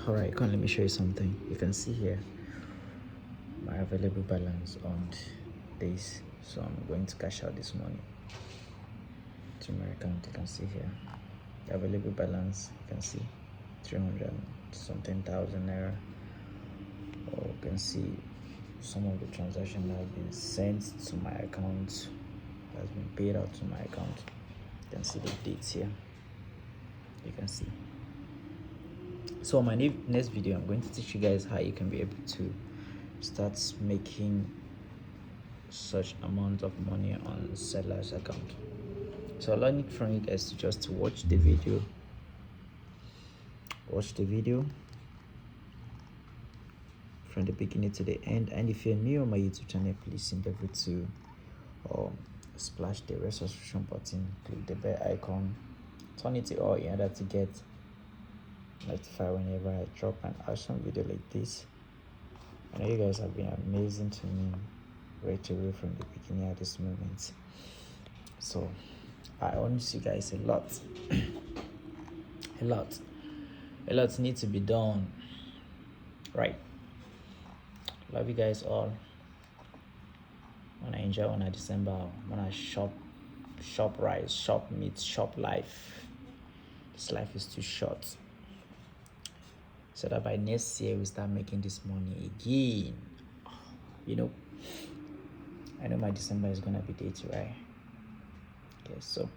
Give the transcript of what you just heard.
All right, come let me show you something. You can see here my available balance on this, so I'm going to cash out this money to my account. You can see here the available balance. You can see 300 something thousand naira, or you can see some of the transactions that have been sent to my account, that's been paid out to my account. You can see the dates here. You can see. So on my next video, I'm going to teach you guys how you can be able to start making such amount of money on seller's account. So all I need from you guys to just watch the video from the beginning to the end. And if you're new on my YouTube channel, please endeavor to splash the red subscription button, click the bell icon, turn it on in order to get notified whenever I drop an awesome video like this. I know you guys have been amazing to me right away from the beginning at this moment, so I honestly guys a lot a lot needs to be done, right? Love you guys all. When I enjoy on a December, when I shop rice, shop meat, shop life. This life is too short, so that by next year we start making this money again. You know, I know my December is gonna be dated, right? Okay, so